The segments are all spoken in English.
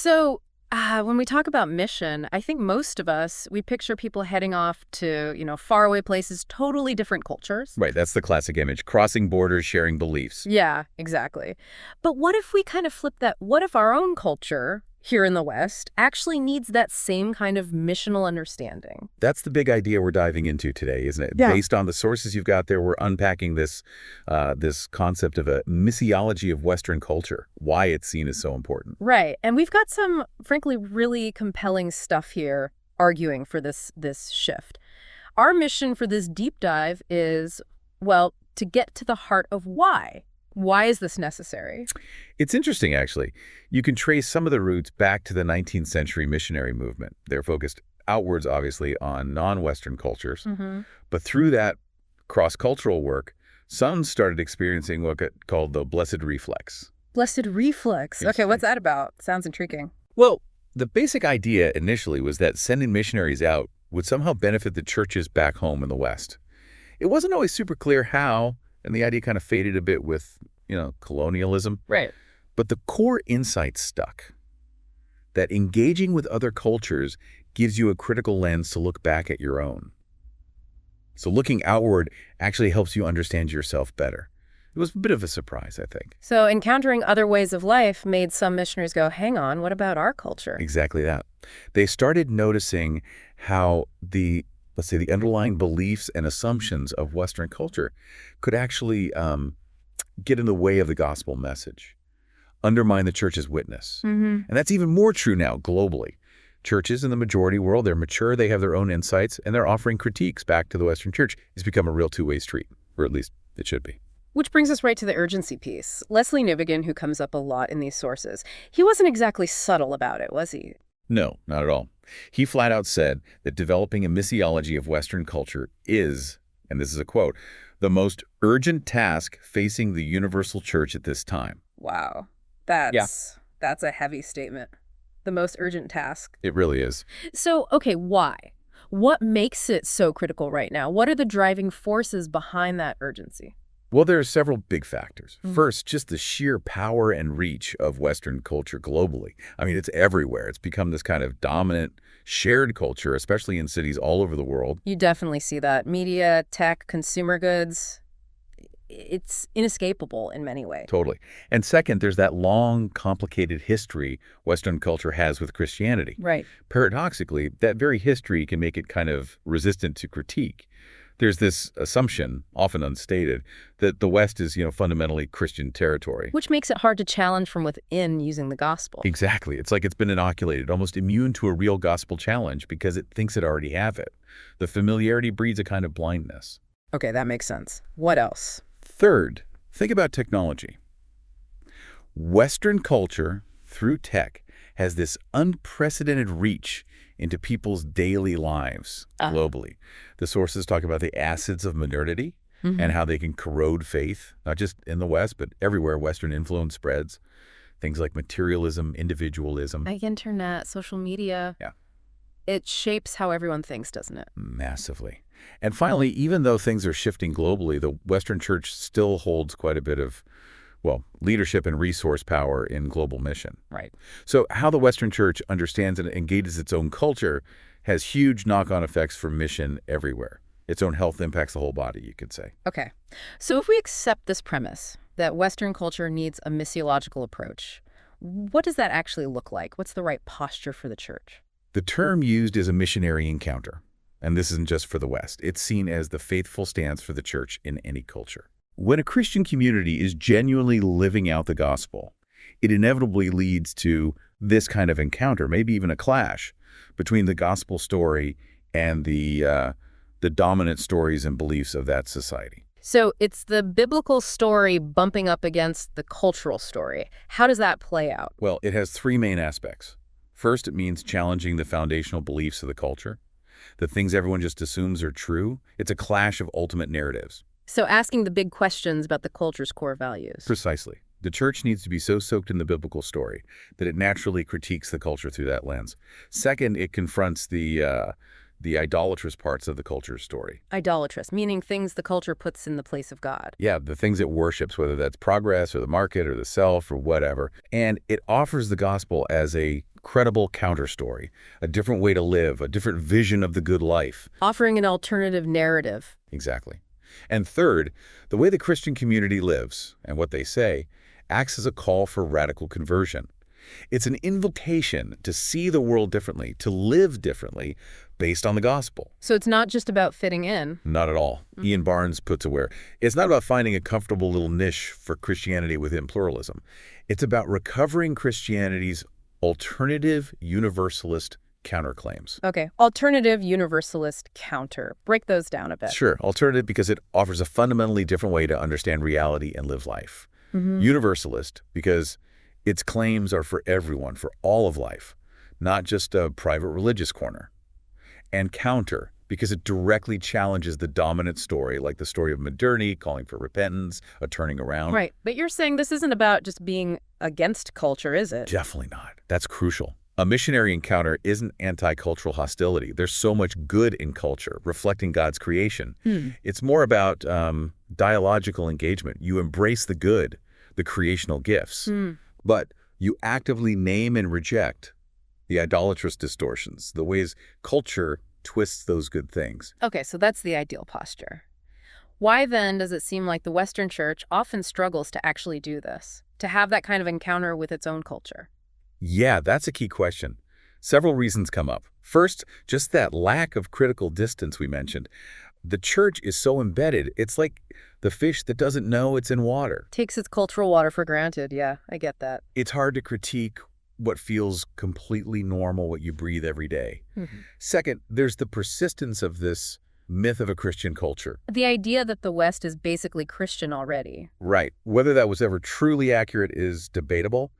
So, when we talk about mission, I think most of us, we picture people heading off to, faraway places, totally different cultures. Right, that's the classic image. Crossing borders, sharing beliefs. Yeah, exactly. But what if we kind of flip that? What if our own culture here in the West actually needs that same kind of missional understanding? That's the big idea we're diving into today, isn't it? Yeah. Based on the sources you've got there, we're unpacking this concept of a missiology of Western culture, why it's seen as so important. Right. And we've got some, frankly, really compelling stuff here arguing for this shift. Our mission for this deep dive is, well, to get to the heart of why. Why is this necessary? It's interesting, actually. You can trace some of the roots back to the 19th century missionary movement. They're focused outwards, obviously, on non-Western cultures. Mm-hmm. But through that cross-cultural work, some started experiencing what got called the blessed reflex. Blessed reflex. Okay, Interesting. what's that about? Sounds intriguing. Well, the basic idea initially was that sending missionaries out would somehow benefit the churches back home in the West. It wasn't always super clear how, and the idea kind of faded a bit with, colonialism. Right. But the core insight stuck, that engaging with other cultures gives you a critical lens to look back at your own. So looking outward actually helps you understand yourself better. It was a bit of a surprise, I think. So encountering other ways of life made some missionaries go, hang on, what about our culture? Exactly that. They started noticing how let's say, the underlying beliefs and assumptions of Western culture could actually get in the way of the gospel message, undermine the church's witness. Mm-hmm. And that's even more true now globally. Churches in the majority world, they're mature, they have their own insights, and they're offering critiques back to the Western church. It's become a real two-way street, or at least it should be. Which brings us right to the urgency piece. Leslie Nivigan, who comes up a lot in these sources, he wasn't exactly subtle about it, was he? No, not at all. He flat out said that developing a missiology of Western culture is, and this is a quote, the most urgent task facing the universal church at this time. Wow. Yeah. That's a heavy statement. The most urgent task. It really is. So, okay, why? What makes it so critical right now? What are the driving forces behind that urgency? Well, there are several big factors. Mhm. First, just the sheer power and reach of Western culture globally. I mean, it's everywhere. It's become this kind of dominant, shared culture, especially in cities all over the world. You definitely see that. Media, tech, consumer goods. It's inescapable in many ways. Totally. And second, there's that long, complicated history Western culture has with Christianity. Right. Paradoxically, that very history can make it kind of resistant to critique. There's this assumption, often unstated, that the West is, fundamentally Christian territory. Which makes it hard to challenge from within using the gospel. Exactly. It's like it's been inoculated, almost immune to a real gospel challenge because it thinks it already have it. The familiarity breeds a kind of blindness. Okay, that makes sense. What else? Third, think about technology. Western culture, through tech, has this unprecedented reach into people's daily lives globally. The sources talk about the acids of modernity and how they can corrode faith, not just in the West, but everywhere Western influence spreads. Things like materialism, individualism. Like internet, social media. Yeah. It shapes how everyone thinks, doesn't it? Massively. And finally, even though things are shifting globally, the Western church still holds quite a bit of, leadership and resource power in global mission. Right. So how the Western church understands and engages its own culture has huge knock-on effects for mission everywhere. Its own health impacts the whole body, you could say. Okay. So if we accept this premise that Western culture needs a missiological approach, what does that actually look like? What's the right posture for the church? The term used is a missionary encounter. And this isn't just for the West. It's seen as the faithful stance for the church in any culture. When a Christian community is genuinely living out the gospel, it inevitably leads to this kind of encounter, maybe even a clash between the gospel story and the dominant stories and beliefs of that society. So it's the biblical story bumping up against the cultural story. How does that play out? Well, it has three main aspects. First, it means challenging the foundational beliefs of the culture. The things everyone just assumes are true. It's a clash of ultimate narratives. So asking the big questions about the culture's core values. Precisely. The church needs to be so soaked in the biblical story that it naturally critiques the culture through that lens. Second, it confronts the the idolatrous parts of the culture's story. Idolatrous, meaning things the culture puts in the place of God. Yeah, the things it worships, whether that's progress or the market or the self or whatever. And it offers the gospel as a credible counterstory, a different way to live, a different vision of the good life. Offering an alternative narrative. Exactly. And third, the way the Christian community lives and what they say acts as a call for radical conversion. It's an invocation to see the world differently, to live differently based on the gospel. So it's not just about fitting in. Not at all. Ian Barnes puts it where it's not about finding a comfortable little niche for Christianity within pluralism. It's about recovering Christianity's alternative universalist counterclaims. Okay, alternative universalist counter. Break those down a bit. Sure, alternative because it offers a fundamentally different way to understand reality and live life. Universalist because its claims are for everyone, for all of life, not just a private religious corner. And counter because it directly challenges the dominant story, like the story of modernity, calling for repentance, a turning around. Right, but you're saying this isn't about just being against culture, is it? Definitely not. That's crucial. A missionary encounter isn't anti-cultural hostility. There's so much good in culture, reflecting God's creation. It's more about dialogical engagement. You embrace the good, the creational gifts, but you actively name and reject the idolatrous distortions, the ways culture twists those good things. Okay, so that's the ideal posture. Why then does it seem like the Western church often struggles to actually do this, to have that kind of encounter with its own culture? Yeah, that's a key question. Several reasons come up. First, just that lack of critical distance we mentioned. The church is so embedded, it's like the fish that doesn't know it's in water. Takes its cultural water for granted, yeah, I get that. It's hard to critique what feels completely normal, what you breathe every day. Second, there's the persistence of this myth of a Christian culture. The idea that the West is basically Christian already. Right. Whether that was ever truly accurate is debatable,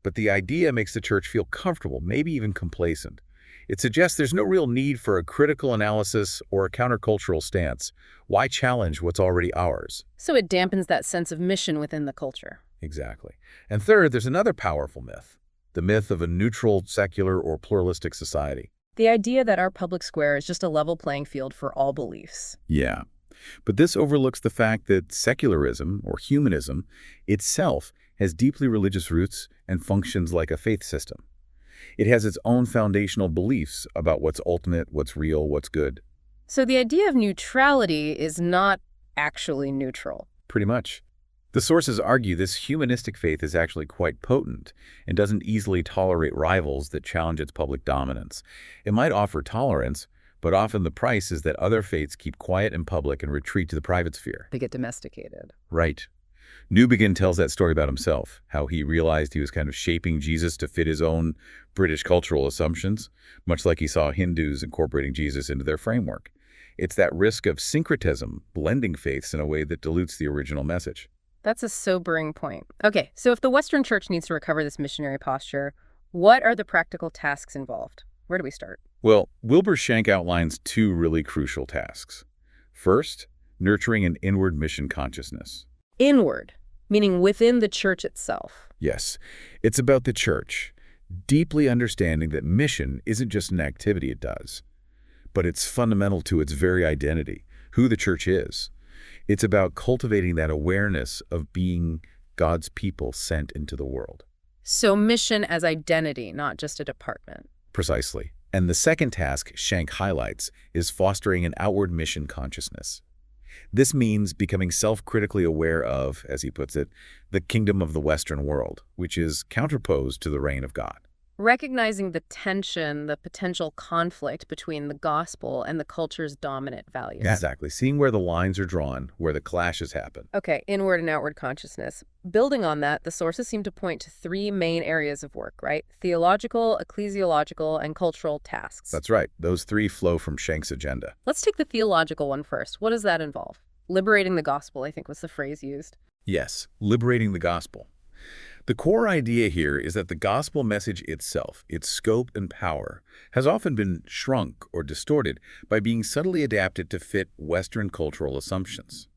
but the idea makes the church feel comfortable, maybe even complacent. It suggests there's no real need for a critical analysis or a countercultural stance. Why challenge what's already ours? So it dampens that sense of mission within the culture. Exactly. And third, there's another powerful myth, the myth of a neutral, secular, or pluralistic society. The idea that our public square is just a level playing field for all beliefs. Yeah. But this overlooks the fact that secularism, or humanism, itself has deeply religious roots and functions like a faith system. It has its own foundational beliefs about what's ultimate, what's real, what's good. So the idea of neutrality is not actually neutral. Pretty much. The sources argue this humanistic faith is actually quite potent and doesn't easily tolerate rivals that challenge its public dominance. It might offer tolerance, but often the price is that other faiths keep quiet in public and retreat to the private sphere. They get domesticated. Right. Newbegin tells that story about himself, how he realized he was kind of shaping Jesus to fit his own British cultural assumptions, much like he saw Hindus incorporating Jesus into their framework. It's that risk of syncretism, blending faiths in a way that dilutes the original message. That's a sobering point. Okay, so if the Western church needs to recover this missionary posture, what are the practical tasks involved? Where do we start? Well, Wilbur Shank outlines two really crucial tasks. First, nurturing an inward mission consciousness. Inward, meaning within the church itself. Yes, it's about the church, deeply understanding that mission isn't just an activity it does, but it's fundamental to its very identity, who the church is. It's about cultivating that awareness of being God's people sent into the world. So mission as identity, not just a department. Precisely. And the second task Shank highlights is fostering an outward mission consciousness. This means becoming self-critically aware of, as he puts it, the kingdom of the Western world, which is counterposed to the reign of God. Recognizing the tension, the potential conflict between the gospel and the culture's dominant values. Exactly. Seeing where the lines are drawn, where the clashes happen. Okay, inward and outward consciousness. Building on that, the sources seem to point to three main areas of work, right? Theological, ecclesiological, and cultural tasks. That's right. Those three flow from Shank's agenda. Let's take the theological one first. What does that involve? Liberating the gospel, I think was the phrase used. Yes, liberating the gospel. The core idea here is that the gospel message itself, its scope and power, has often been shrunk or distorted by being subtly adapted to fit Western cultural assumptions.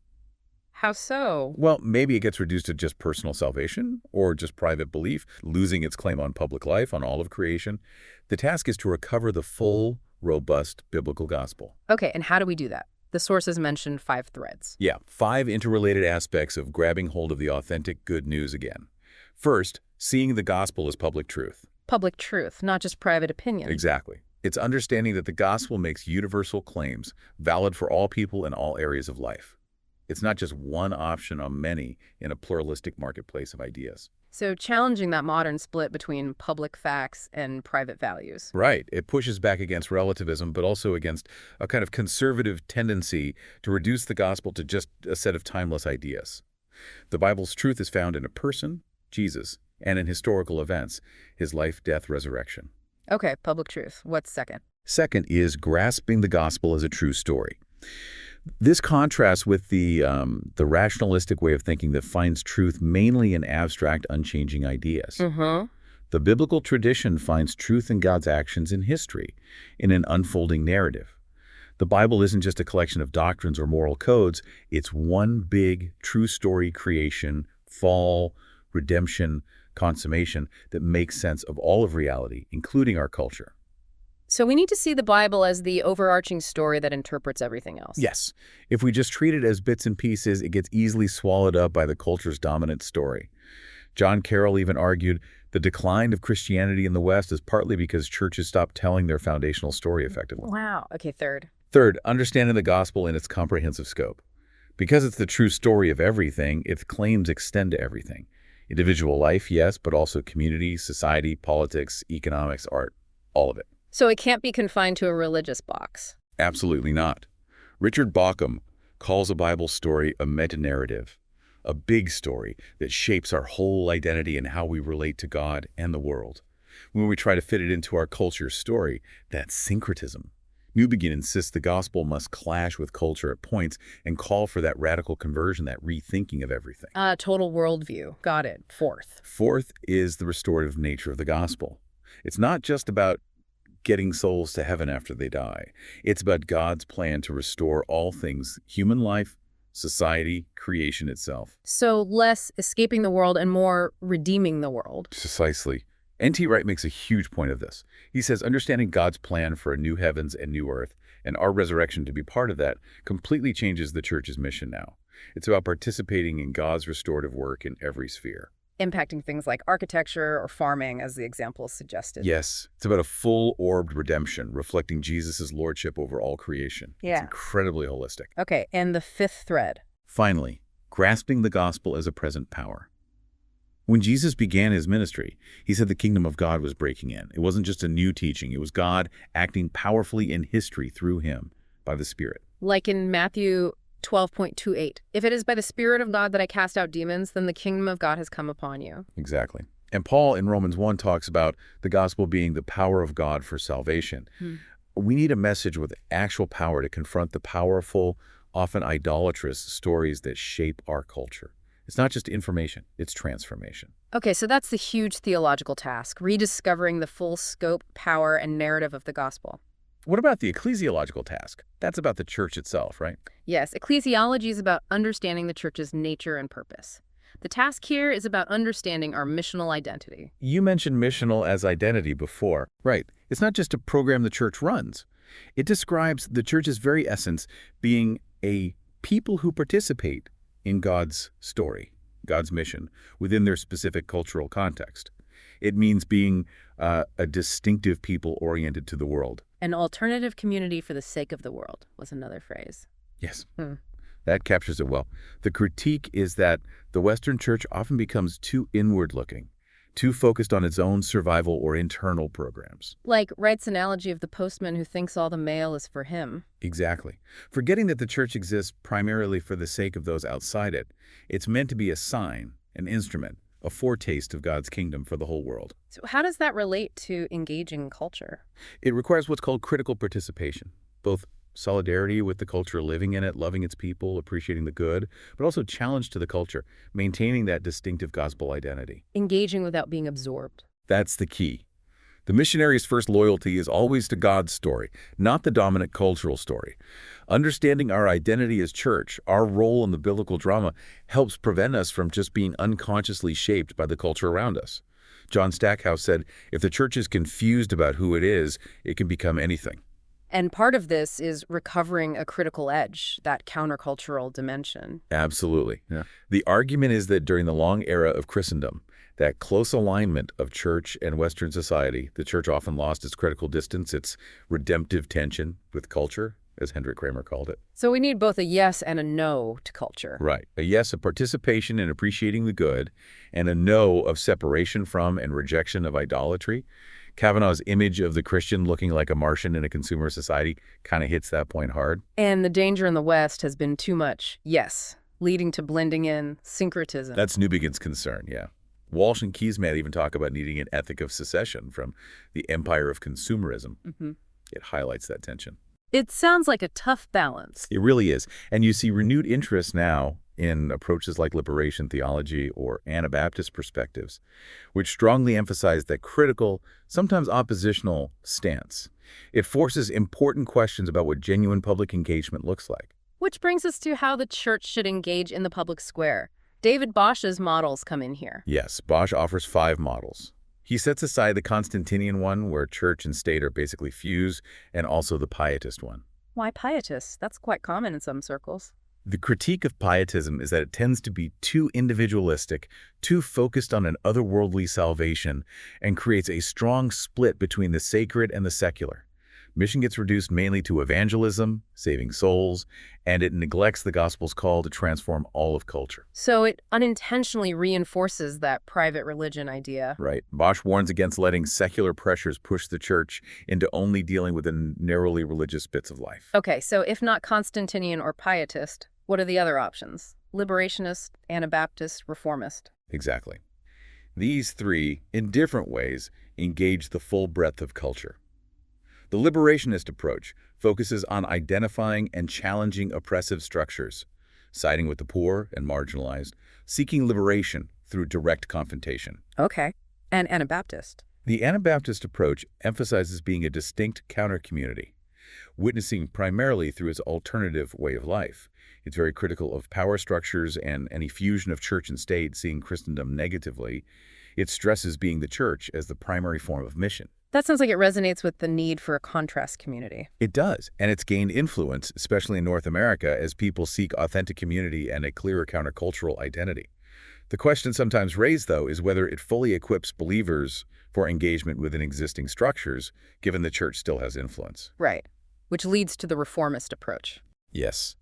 How so? Well, maybe it gets reduced to just personal salvation or just private belief, losing its claim on public life, on all of creation. The task is to recover the full, robust biblical gospel. Okay, and how do we do that? The sources mentioned 5 threads. Yeah, 5 interrelated aspects of grabbing hold of the authentic good news again. First, seeing the gospel as public truth. Public truth, not just private opinion. Exactly. It's understanding that the gospel makes universal claims, valid for all people in all areas of life. It's not just one option on many in a pluralistic marketplace of ideas. So challenging that modern split between public facts and private values. Right. It pushes back against relativism, but also against a kind of conservative tendency to reduce the gospel to just a set of timeless ideas. The Bible's truth is found in a person, Jesus, and in historical events, his life, death, resurrection. Okay, public truth. What's second? Second is grasping the gospel as a true story. This contrasts with the rationalistic way of thinking that finds truth mainly in abstract, unchanging ideas. The biblical tradition finds truth in God's actions in history, in an unfolding narrative. The Bible isn't just a collection of doctrines or moral codes. It's one big, true story creation, fall, redemption, consummation that makes sense of all of reality, including our culture. So we need to see the Bible as the overarching story that interprets everything else. Yes. If we just treat it as bits and pieces, it gets easily swallowed up by the culture's dominant story. John Carroll even argued the decline of Christianity in the West is partly because churches stopped telling their foundational story effectively. Wow. Okay, third. Third, understanding the gospel in its comprehensive scope. Because it's the true story of everything, its claims extend to everything. Individual life, yes, but also community, society, politics, economics, art, all of it. So it can't be confined to a religious box. Absolutely not. Richard Bauckham calls a Bible story a meta-narrative, a big story that shapes our whole identity and how we relate to God and the world. When we try to fit it into our culture's story, that's syncretism. Newbegin insists the gospel must clash with culture at points and call for that radical conversion, that rethinking of everything. Total worldview. Got it. Fourth. Fourth is the restorative nature of the gospel. It's not just about getting souls to heaven after they die. It's about God's plan to restore all things, human life, society, creation itself. So less escaping the world and more redeeming the world. Precisely. N.T. Wright makes a huge point of this. He says understanding God's plan for a new heavens and new earth, and our resurrection to be part of that, completely changes the church's mission now. It's about participating in God's restorative work in every sphere. Impacting things like architecture or farming, as the example suggested. Yes, it's about a full-orbed redemption, reflecting Jesus' lordship over all creation. Yeah. It's incredibly holistic. Okay, and the fifth thread. Finally, grasping the gospel as a present power. When Jesus began his ministry, he said the kingdom of God was breaking in. It wasn't just a new teaching. It was God acting powerfully in history through him by the Spirit. Like in Matthew 12.28. If it is by the Spirit of God that I cast out demons, then the kingdom of God has come upon you. Exactly. And Paul in Romans 1 talks about the gospel being the power of God for salvation. We need a message with actual power to confront the powerful, often idolatrous stories that shape our culture. It's not just information, it's transformation. Okay, so that's the huge theological task, rediscovering the full scope, power, and narrative of the gospel. What about the ecclesiological task? That's about the church itself, right? Yes, ecclesiology is about understanding the church's nature and purpose. The task here is about understanding our missional identity. You mentioned missional as identity before. Right. It's not just a program the church runs. It describes the church's very essence being a people who participate in God's story, God's mission, within their specific cultural context. It means being a distinctive people oriented to the world. An alternative community for the sake of the world was another phrase. Yes. That captures it well. The critique is that the Western church often becomes too inward-looking, too focused on its own survival or internal programs. Like Wright's analogy of the postman who thinks all the mail is for him. Exactly. Forgetting that the church exists primarily for the sake of those outside it, it's meant to be a sign, an instrument, a foretaste of God's kingdom for the whole world. So how does that relate to engaging culture? It requires what's called critical participation, both solidarity with the culture, living in it, loving its people, appreciating the good, but also challenge to the culture, maintaining that distinctive gospel identity. Engaging without being absorbed. That's the key. The missionary's first loyalty is always to God's story, not the dominant cultural story. Understanding our identity as church, our role in the biblical drama, helps prevent us from just being unconsciously shaped by the culture around us. John Stackhouse said, if the church is confused about who it is, it can become anything. And part of this is recovering a critical edge, that countercultural dimension. Absolutely. Yeah. The argument is that during the long era of Christendom, that close alignment of church and Western society, the church often lost its critical distance, its redemptive tension with culture, as Hendrik Kramer called it. So we need both a yes and a no to culture. Right. A yes of participation in appreciating the good, and a no of separation from and rejection of idolatry. Kavanaugh's image of the Christian looking like a Martian in a consumer society kind of hits that point hard. And the danger in the West has been too much yes, leading to blending in, syncretism. That's Newbegin's concern, yeah. Walsh and Keesmaat even talk about needing an ethic of secession from the empire of consumerism. It highlights that tension. It sounds like a tough balance. It really is. And you see renewed interest now in approaches like liberation theology or Anabaptist perspectives, which strongly emphasize that critical, sometimes oppositional stance. It forces important questions about what genuine public engagement looks like. Which brings us to how the church should engage in the public square. David Bosch's models come in here. Yes, Bosch offers 5 models. He sets aside the Constantinian one, where church and state are basically fused, and also the pietist one. Why pietist? That's quite common in some circles. The critique of pietism is that it tends to be too individualistic, too focused on an otherworldly salvation, and creates a strong split between the sacred and the secular. Mission gets reduced mainly to evangelism, saving souls, and it neglects the gospel's call to transform all of culture. So it unintentionally reinforces that private religion idea. Right. Bosch warns against letting secular pressures push the church into only dealing with the narrowly religious bits of life. Okay, so if not Constantinian or pietist, what are the other options? Liberationist, Anabaptist, reformist. Exactly. These 3, in different ways, engage the full breadth of culture. The liberationist approach focuses on identifying and challenging oppressive structures, siding with the poor and marginalized, seeking liberation through direct confrontation. Okay. And Anabaptist. The Anabaptist approach emphasizes being a distinct counter-community, witnessing primarily through its alternative way of life. It's very critical of power structures and any fusion of church and state, seeing Christendom negatively. It stresses being the church as the primary form of mission. That sounds like it resonates with the need for a contrast community. It does, and it's gained influence, especially in North America, as people seek authentic community and a clearer countercultural identity. The question sometimes raised, though, is whether it fully equips believers for engagement within existing structures, given the church still has influence. Right, which leads to the reformist approach. Yes.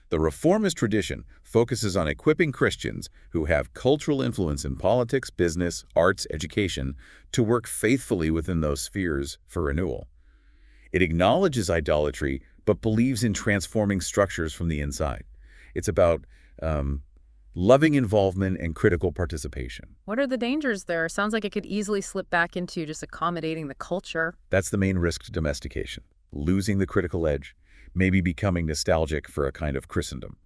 The reformist tradition focuses on equipping Christians who have cultural influence in politics, business, arts, education to work faithfully within those spheres for renewal. It acknowledges idolatry, but believes in transforming structures from the inside. It's about loving involvement and critical participation. What are the dangers there? Sounds like it could easily slip back into just accommodating the culture. That's the main risk to domestication, losing the critical edge, maybe becoming nostalgic for a kind of Christendom.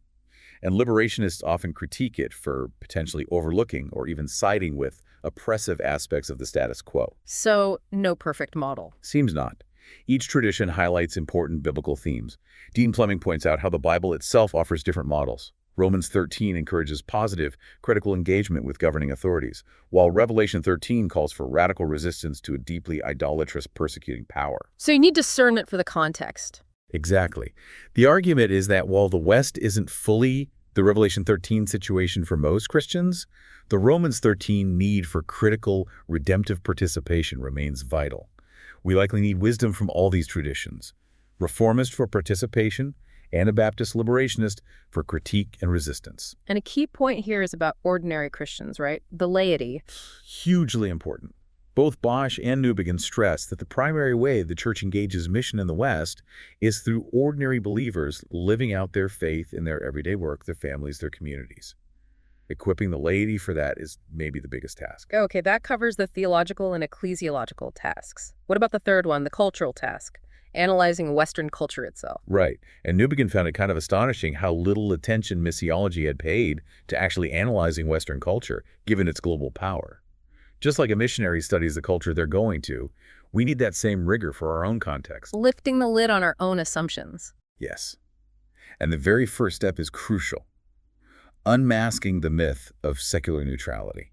And liberationists often critique it for potentially overlooking or even siding with oppressive aspects of the status quo. So, no perfect model. Seems not. Each tradition highlights important biblical themes. Dean Fleming points out how the Bible itself offers different models. Romans 13 encourages positive, critical engagement with governing authorities, while Revelation 13 calls for radical resistance to a deeply idolatrous, persecuting power. So you need discernment for the context. Exactly. The argument is that while the West isn't fully the Revelation 13 situation for most Christians, the Romans 13 need for critical, redemptive participation remains vital. We likely need wisdom from all these traditions. Reformist for participation, Anabaptist liberationist for critique and resistance. And a key point here is about ordinary Christians, right? The laity. Hugely important. Both Bosch and Newbegin stress that the primary way the church engages mission in the West is through ordinary believers living out their faith in their everyday work, their families, their communities. Equipping the laity for that is maybe the biggest task. Okay, that covers the theological and ecclesiological tasks. What about the third one, the cultural task? Analyzing Western culture itself. Right. And Newbegin found it kind of astonishing how little attention missiology had paid to actually analyzing Western culture, given its global power. Just like a missionary studies the culture they're going to, we need that same rigor for our own context. Lifting the lid on our own assumptions. Yes. And the very first step is crucial. Unmasking the myth of secular neutrality.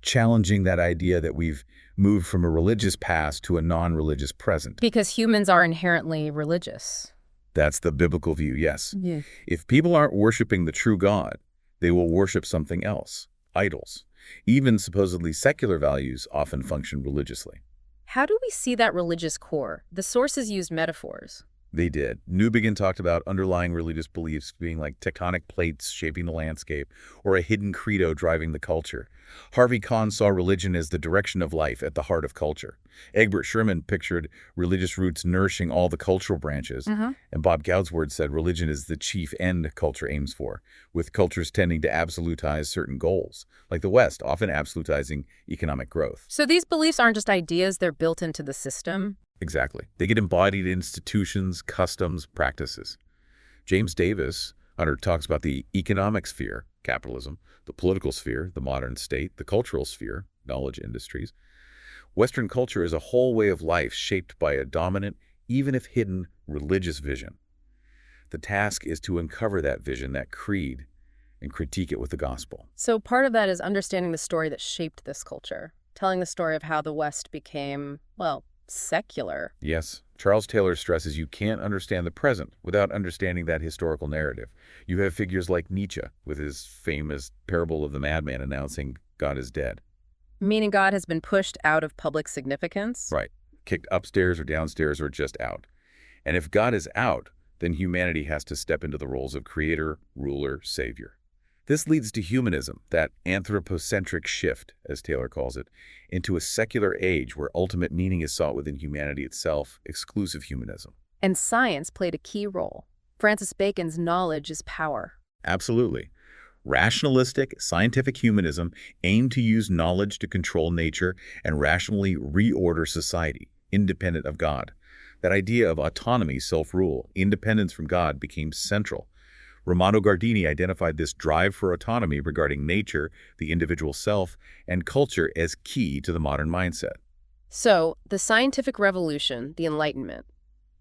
challenging that idea that we've moved from a religious past to a non-religious present. Because humans are inherently religious. That's the biblical view, yes. Yeah. If people aren't worshiping the true God, they will worship something else, idols. Even supposedly secular values often function religiously. How do we see that religious core? The sources use metaphors. They did. Newbegin talked about underlying religious beliefs being like tectonic plates shaping the landscape or a hidden credo driving the culture. Harvey Kahn saw religion as the direction of life at the heart of culture. Egbert Sherman pictured religious roots nourishing all the cultural branches. And Bob Goudsword said religion is the chief end culture aims for, with cultures tending to absolutize certain goals, like the West, often absolutizing economic growth. So these beliefs aren't just ideas, they're built into the system? Exactly. They get embodied in institutions, customs, practices. James Davis, Hunter, talks about the economic sphere, capitalism, the political sphere, the modern state, the cultural sphere, knowledge industries. Western culture is a whole way of life shaped by a dominant, even if hidden, religious vision. The task is to uncover that vision, that creed, and critique it with the gospel. So part of that is understanding the story that shaped this culture, telling the story of how the West became, well, secular. Yes. Charles Taylor stresses you can't understand the present without understanding that historical narrative. You have figures like Nietzsche with his famous parable of the madman announcing God is dead. Meaning God has been pushed out of public significance? Right. Kicked upstairs or downstairs or just out. And if God is out, then humanity has to step into the roles of creator, ruler, savior. This leads to humanism, that anthropocentric shift, as Taylor calls it, into a secular age where ultimate meaning is sought within humanity itself, exclusive humanism. And science played a key role. Francis Bacon's knowledge is power. Absolutely. Rationalistic, scientific humanism aimed to use knowledge to control nature and rationally reorder society, independent of God. That idea of autonomy, self-rule, independence from God became central. Romano Guardini identified this drive for autonomy regarding nature, the individual self, and culture as key to the modern mindset. So, the scientific revolution, the Enlightenment,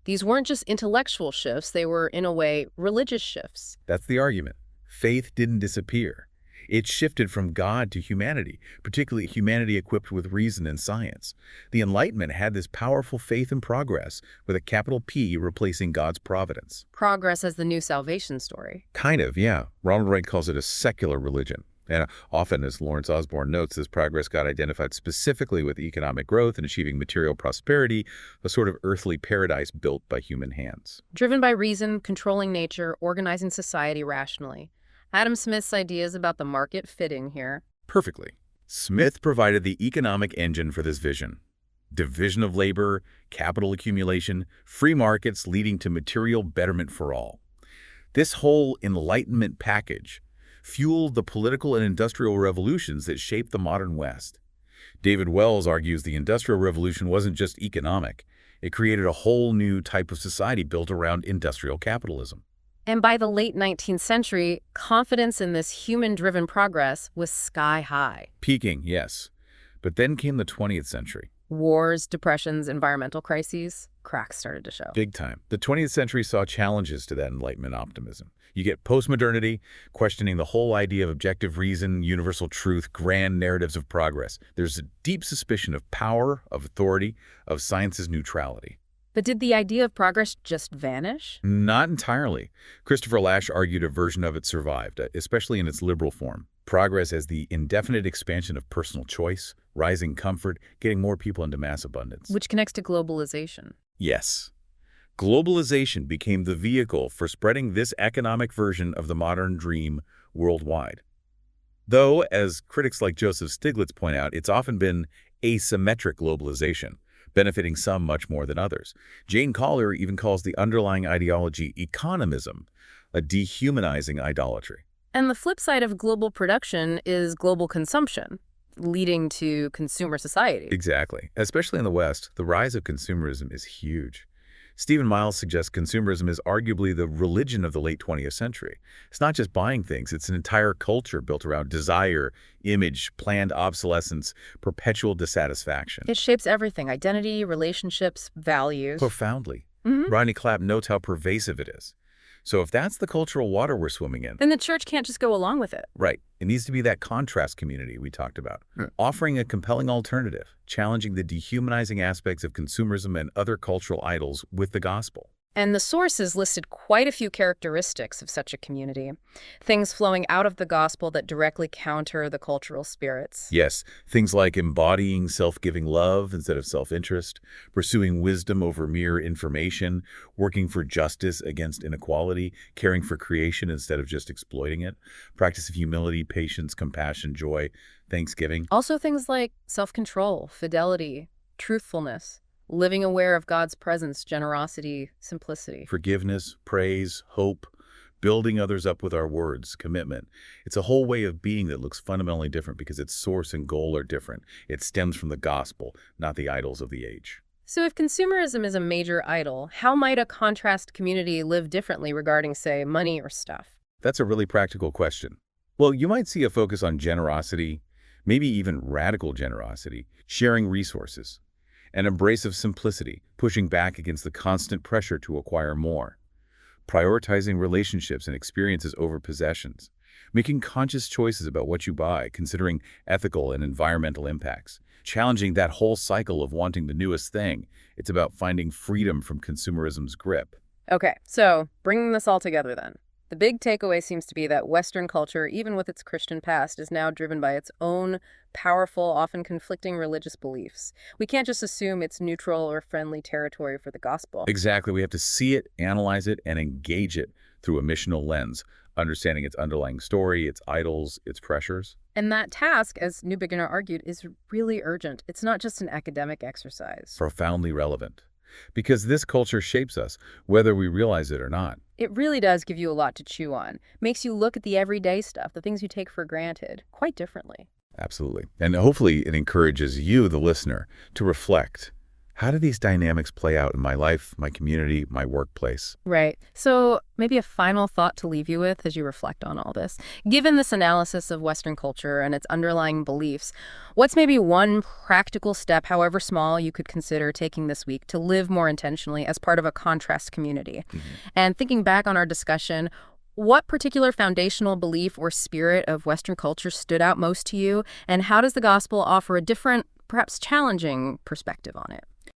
these weren't just intellectual shifts, they were, in a way, religious shifts. That's the argument. Faith didn't disappear. It shifted from God to humanity, particularly humanity equipped with reason and science. The Enlightenment had this powerful faith in progress, with a capital P replacing God's providence. Progress as the new salvation story. Kind of, yeah. Ronald Reagan calls it a secular religion. And often, as Lawrence Osborne notes, this progress got identified specifically with economic growth and achieving material prosperity, a sort of earthly paradise built by human hands. Driven by reason, controlling nature, organizing society rationally. Adam Smith's ideas about the market fitting here. Perfectly. Smith provided the economic engine for this vision. Division of labor, capital accumulation, free markets leading to material betterment for all. This whole Enlightenment package fueled the political and industrial revolutions that shaped the modern West. David Wells argues the Industrial Revolution wasn't just economic. It created a whole new type of society built around industrial capitalism. And by the late 19th century, confidence in this human-driven progress was sky high. Peaking, yes. But then came the 20th century. Wars, depressions, environmental crises, cracks started to show. Big time. The 20th century saw challenges to that Enlightenment optimism. You get postmodernity, questioning the whole idea of objective reason, universal truth, grand narratives of progress. There's a deep suspicion of power, of authority, of science's neutrality. But did the idea of progress just vanish? Not entirely. Christopher Lasch argued a version of it survived, especially in its liberal form. Progress as the indefinite expansion of personal choice, rising comfort, getting more people into mass abundance. Which connects to globalization. Yes. Globalization became the vehicle for spreading this economic version of the modern dream worldwide. Though, as critics like Joseph Stiglitz point out, it's often been asymmetric globalization, benefiting some much more than others. Jane Collier even calls the underlying ideology economism, a dehumanizing idolatry. And the flip side of global production is global consumption, leading to consumer society. Exactly. Especially in the West, the rise of consumerism is huge. Stephen Miles suggests consumerism is arguably the religion of the late 20th century. It's not just buying things, it's an entire culture built around desire, image, planned obsolescence, perpetual dissatisfaction. It shapes everything, identity, relationships, values. Profoundly. Rodney Clapp notes how pervasive it is. So if that's the cultural water we're swimming in, Then the church can't just go along with it. right, it needs to be that contrast community we talked about, offering a compelling alternative, challenging the dehumanizing aspects of consumerism and other cultural idols with the gospel. And the sources listed quite a few characteristics of such a community, things flowing out of the gospel that directly counter the cultural spirits. Yes, things like embodying self-giving love instead of self-interest, pursuing wisdom over mere information, working for justice against inequality, caring for creation instead of just exploiting it, practice of humility, patience, compassion, joy, thanksgiving. Also things like self-control, fidelity, truthfulness, living aware of God's presence, generosity, simplicity. Forgiveness, praise, hope, building others up with our words, commitment. It's a whole way of being that looks fundamentally different because its source and goal are different. It stems from the gospel, not the idols of the age. So if consumerism is a major idol, how might a contrast community live differently regarding, say, money or stuff? That's a really practical question. Well, you might see a focus on generosity, maybe even radical generosity, sharing resources, an embrace of simplicity, pushing back against the constant pressure to acquire more, prioritizing relationships and experiences over possessions, making conscious choices about what you buy, considering ethical and environmental impacts, challenging that whole cycle of wanting the newest thing. It's about finding freedom from consumerism's grip. Okay, so bringing this all together then. The big takeaway seems to be that Western culture, even with its Christian past, is now driven by its own powerful, often conflicting religious beliefs. We can't just assume it's neutral or friendly territory for the gospel. Exactly. We have to see it, analyze it, and engage it through a missional lens, understanding its underlying story, its idols, its pressures. And that task, as New Beginner argued, is really urgent. It's not just an academic exercise. Profoundly relevant. Because this culture shapes us, whether we realize it or not. It really does give you a lot to chew on. Makes you look at the everyday stuff, the things you take for granted, quite differently. Absolutely. And hopefully it encourages you, the listener, to reflect. How do these dynamics play out in my life, my community, my workplace? Right. So maybe a final thought to leave you with as you reflect on all this. Given this analysis of Western culture and its underlying beliefs, what's maybe one practical step, however small, you could consider taking this week to live more intentionally as part of a contrast community? And thinking back on our discussion, what particular foundational belief or spirit of Western culture stood out most to you? And how does the gospel offer a different, perhaps challenging perspective on it?